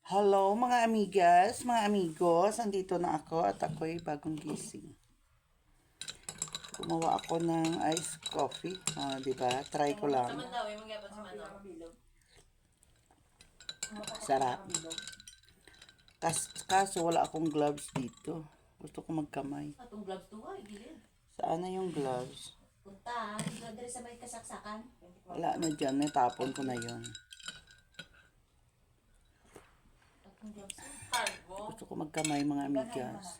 Hello mga amigas, mga amigos, andito na ako at ako'y bagong gising. Gumawa ako ng iced coffee, diba? Try ko lang. Sarap. Kaso wala akong gloves dito. Gusto ko magkamay. Atong gloves to ay gilid. Saan na yung gloves? Punta, dito diri sa may kasaksakan. Wala na dyan, natapon ko na yon. Atong gloves to. Gusto ko magkamay mga amigas.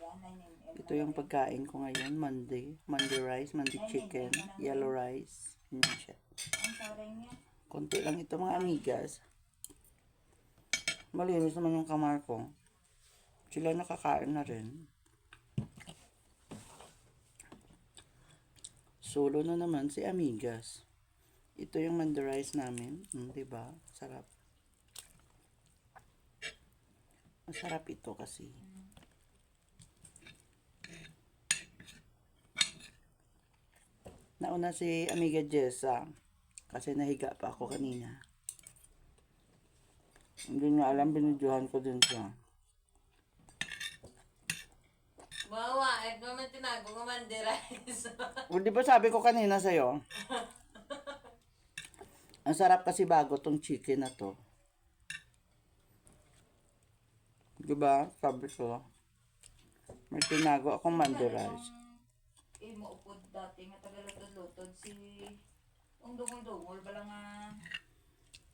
Ito yung pagkain ko ngayon, Monday. Monday rice, Monday chicken, yellow rice. Ganyan siya. Konti lang ito mga amigas. Malinis naman yung kamar ko. Sila nakakain na rin. Solo na naman si amigas. Ito yung Monday rice namin. Diba? Sarap. Masarap ito kasi. Nauna si Amiga Jessa kasi nahiga pa ako kanina. Hindi niya alam, binidyohan ko din siya. Bawa, et naman tinago ng Monday rice. O, di ba sabi ko kanina sa'yo? Ang sarap kasi bago tong chicken na to. Di ba? Sabi ko. May tinago akong Monday rice. Mo upod dati nga tagalutod-lutod si dungol-dungol bala nga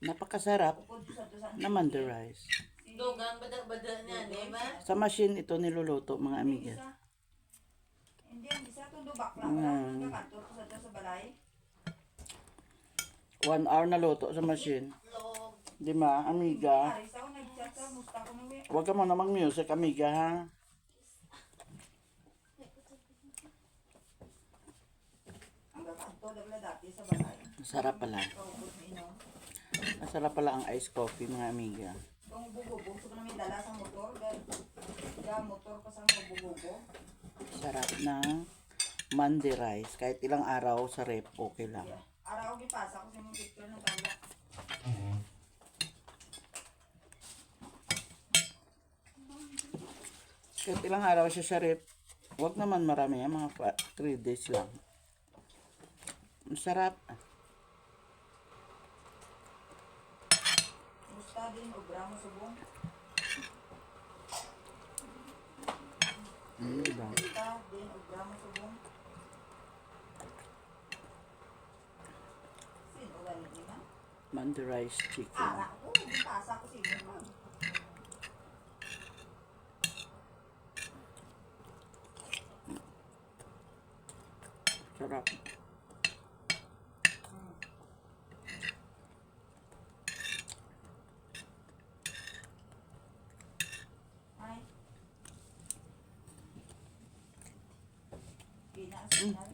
Napakasarap upod sa dosan na Monday rice. Dugang bada-bada niya, di ba? Sa machine ito niluluto mga amiga. hindi ang isa tundo bakla bala nga kantor ko sa balay 1 hour na luto sa machine. Di ba, amiga? ari sa nagchat sa musta ko nang Huwag ka muna mag-music, amiga, ha? ang kantor dagla dati sa balay Masarap pala. kaupod mi no Masarap pala ang iced coffee, mga amiga. tong bububo so na may dala sa motor ga motor pa sa bububo Sarap ng Monday rice. Kahit ilang araw sa rep, okay lang. araw gipasa ko sa mga picture ng tanda Kahit ilang araw siya sa rep, huwag naman marami, mga 3 days lang. Masarap. musta din obra mo subong Diba? musta din obra mo subong sino galing ni ma Monday rice chicken. ara ko gipasa ko sino ko Sarap. ay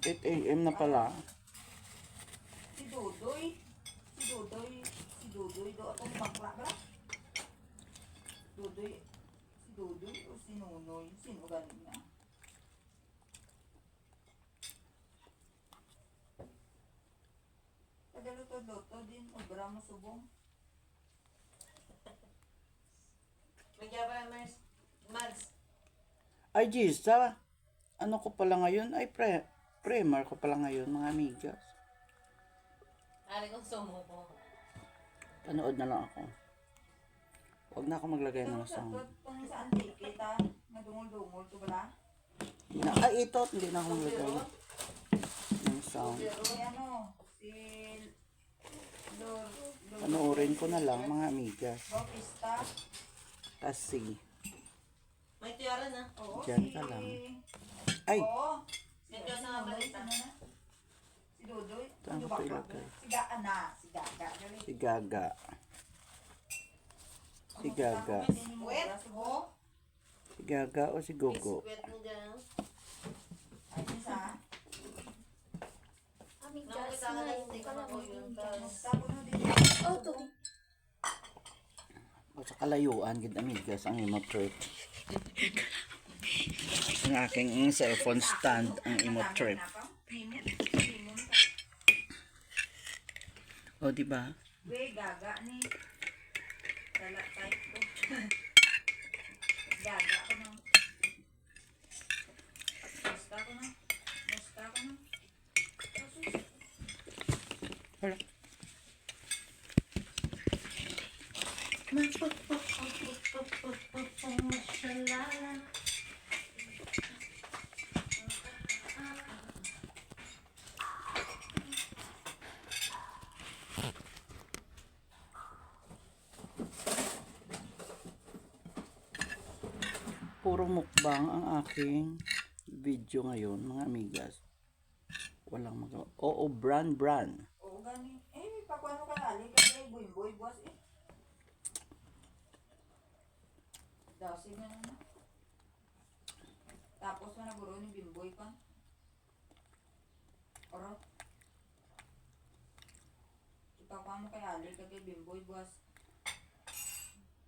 8 a.m. na pala. si Dudoy do atong bakla ba Dudoy si Dudoy o si Nunoy sino galing na tagalutod-lutod din obra mo subong May kaya Mads. Ay, Gisa. Ano ko pala ngayon? Ay, primer ko pala ngayon, mga amigas. Ari kong sumuko. Panood na lang ako. Huwag na ako maglagay ng sound. Kung saan di kita madungol-dungol to bala Ay, ito. Hindi na ako maglagay ng sound. si ano si Lord Panoorin ko na lang, mga amigas. Bautista Kasi, May tiyara na. oo Diyan si ka lang. Ay, oo Medyo sa balita. si Dodoy Saan ko ito ilagay? si Gaana si Gaga Si Gaga. Si Gaga. wet ho Si Gaga o si Gogo? Sweat mo dyan. ay isa Nakakita ka na hindi ka na ko yun. tapos no din Oh, to. O sa kalayuan, gid amigas, ang emote trip. Ang aking cellphone stand, ang emote trip. O, diba? we Gaga ni dala type ko Alaga ko na. Basta ko na. Basta ko na. Asus. Hala. Mashalala. Puro mukbang ang aking video ngayon, mga amigas. Walang magawa. Oo, brand. Oo, gani. May pakuano ka nali. Kasi boy, boss eh. Dasi na na. Tapos na naguro ni Bimboy pa. Orot. Ipakuano kay Ali kay Bimboy, boss.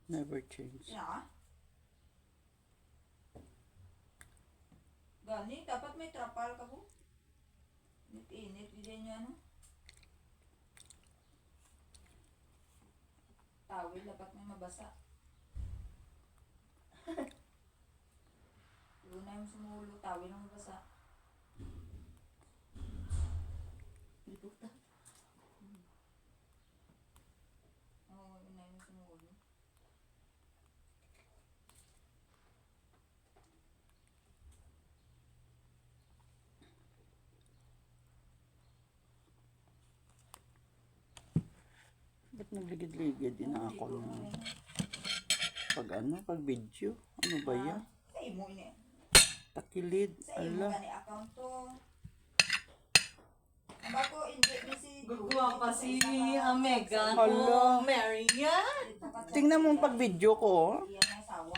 Never change. Sina ka? Gani, dapat may trapal ka po. Init, din niya ano. Tawil, dapat may mabasa. Luna yung sumulo, tawil ang mabasa. Liputan. Oo, luna yung sumulo. Ba't nagligid-ligid din ako na pag video? Ano ba yan? Sa imo ini. Takilid. Sa imo Ala. gani account to. Aba ko, hindi ni si... Gagawa pa si Omega Hala. ko, Marian. Tingnan mo ang pag-video ko. oh. Iyan na sawa.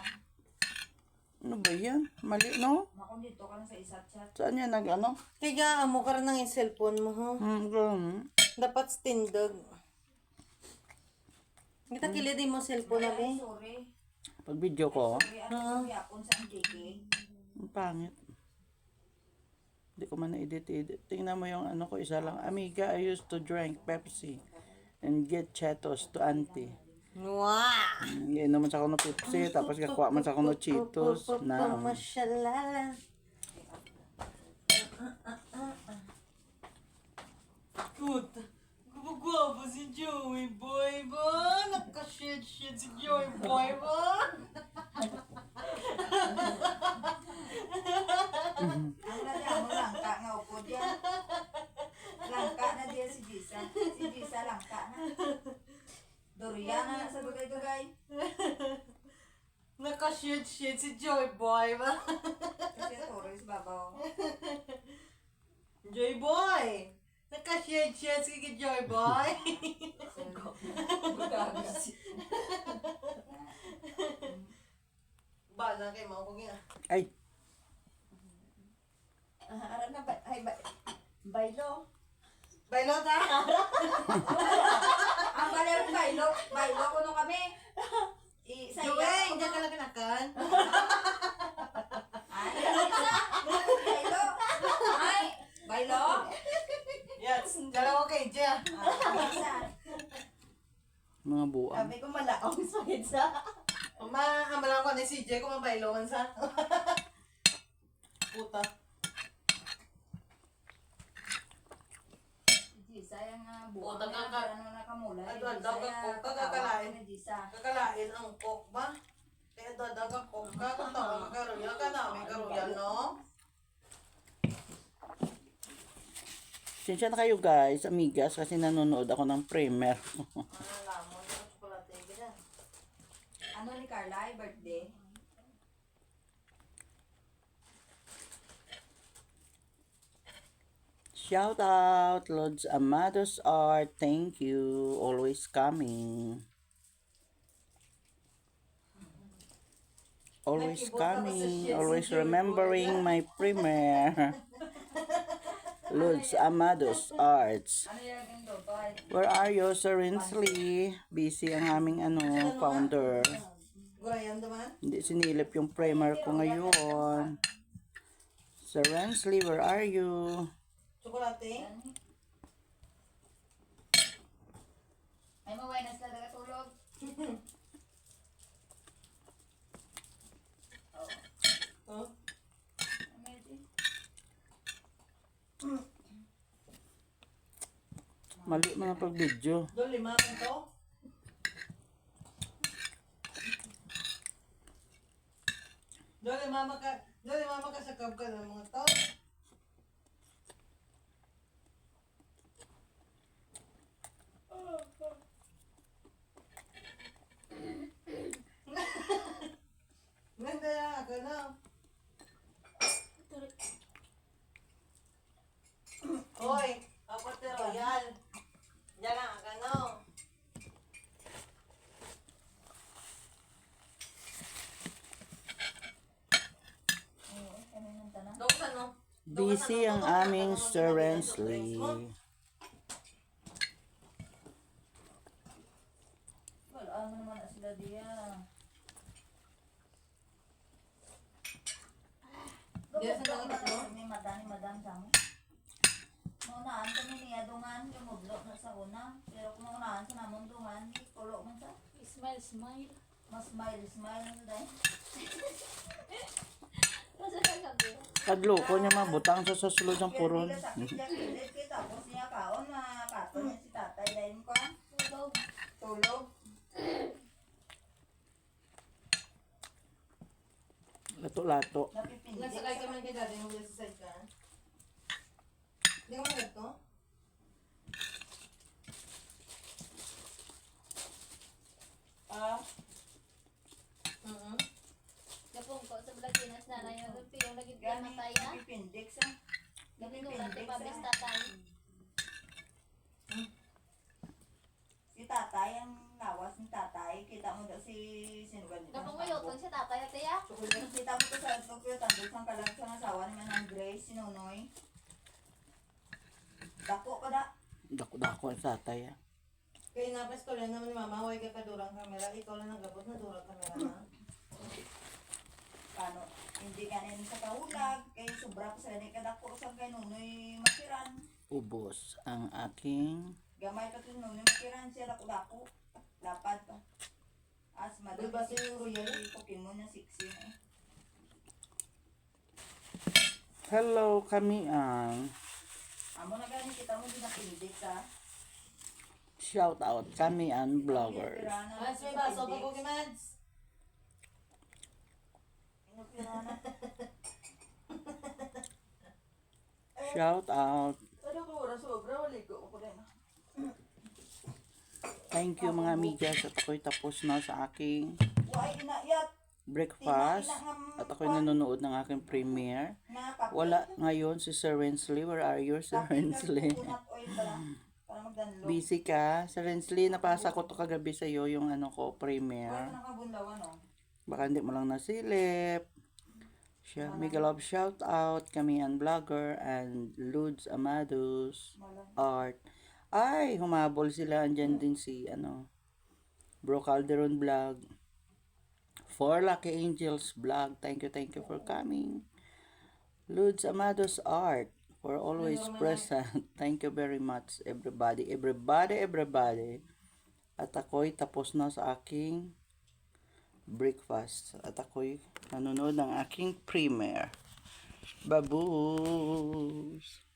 Ano ba yan? Mali, no? Naku, dito ka lang sa isat chat. Saan yan nag-ano? Kaya amo ka rin ng cellphone mo, ha? Ganun. Dapat stindog. Kita kilid mo cellphone na, be. Sorry. Pag-video ko, Sorry, ano sorry apon sa MJK. ang pangit. Hindi ko man na-edit. Tingnan mo yung ano ko, isa lang. Amiga, I used to drink Pepsi and get Cheetos to auntie. Wow! Hindi naman sa ako ng Pepsi, tapos kakuha man sa ako ng Cheetos na Mashalala. Good. Gumagawa si Joey Boy ba? Nakashit si Joey Boy ba? Ang lali mo langka nga upo diyan. Langka na diyan si Jisa. Si Jisa langka na. Durian na sa dugay-dugay. Nakashit si Joey Boy ba? Kasi Torres babaw. Joey Boy! Nakashit si Joey Boy! Bala kay mga kong yan. ay, Ara na ba? Ay, baylo. Bailo ta! Ang baler baylo. Baylo kuno kami. Sa Joey, hindi ka lang kinakan. Ay, baylo. Ay, baylo. Yes, dalawa kay Jia. Isa. mga buwan. Sabi ko malaong sa pizza. Amalang ko ni CJ kung mabailongan sa. Puta. Jisa yung buwan O, daga- ano nakamula. Kakakalain. Jisa. Kakalain ang coke ba? Kaya dadaga coke ka. Kung tawag magaruya ka na. May garuya, no? Sinsya na kayo guys, amigas, kasi nanonood ako ng primer. Ano lamon? Ang chocolate. Ganyan. Ano ni Carla? Ay, birthday? Shout out, Lods Amados Art. Thank you. Always coming. Always coming. Always remembering my premiere. Lods Amados Arts. Ano yung doon? Where are you, Sir Rinsley? Busy ang aming founder. Gurayan naman. Hindi sinilip yung primer ko ngayon. Sir Rinsley, where are you? Chocolate. Ay, mawainas na tulog. Mali mga pag-video. Doon, 5 man to. Doon, mama ka sa kab ka ng mga to. Ganda yan, ako na. Hoy, Apote Royal. Diyan lang, ako na. Kami nang tanong. Doon ka no? Busy ang aming Sir Rensley. Wala mo naman na sila diya. Diya sa mga tatlo? Ni madam sa mo. Maunaan kami ni Adungan, yung mudlo na sa una. Pero kung maunaan sa namon dungan, kulo man sa. Smile, smile. Mas smile na sa dahil. Masa ka gabi? Pagloko niya mabutang sa sulod ng puron. Sakit niya kilit kita. Tapos niya kaon na katon niya si tatay. Dahil ko Tulog. tulog. Lato-lato. Napipindik. Nagsakay ka man kay daddy mo sa side ka. Hindi ka man ganito? Ah? Gapong ko sa Blaginas na na yung yung lagi Gani, matay na. napipindik sa. Gani ko lang Napipindik pabis sa. tatay. Si tatay ang nawas ni tatay. Kita mo daw si Sinwan. Gapong mo yun si tatay at ya. Kita mo to sa Tokyo. Tandol sang kalang sa asawa ni Manang Grace, si Nonoy. Dako ka da. Dako-dako ang satay. Kaya napas ko lang naman ni mama, huwag ka pa durang kamera. Ikaw lang nagabot na durang kamera na. Paano? Hindi ka na sa kahulag. Kaya sobra ko sa ni kadako sa kay Nonoy makiran. Ubos ang aking Gamay pa ito Nonoy makiran siya dako-dako. Lapad pa. As madam. Diba si Royal? Pokemon na 16 eh. hello kami ang Amo na gani kita mo din napindik sa. shout out kami ang vloggers. Mas may baso pa ko kay Mads. Shout out. Ano ko oras sobra wala ko ko din. Thank you mga amigas at ako'y tapos na sa aking Why inayat breakfast at ako'y nanonood ng aking premiere. na kape. Wala ngayon si Sir Rensley. Where are you, Sir Rensley? Coconut oil pala para magdanlo. Busy ka? Sir Rensley, napasa ko to kagabi sa'yo yung ano ko, Wala premiere. nakabunlawan oh. Baka hindi mo lang nasilip. Siya, mega love shout out kami ang vlogger and Ludes Amados Wala. Art. Ay, humabol sila. Andyan din si Bro Calderon Vlog. For Lucky Angels Vlog. Thank you for coming. Ludes Amados Art for always present. Thank you very much everybody. At ako'y tapos na sa aking breakfast. At ako'y nanonood ng aking premiere. Babush!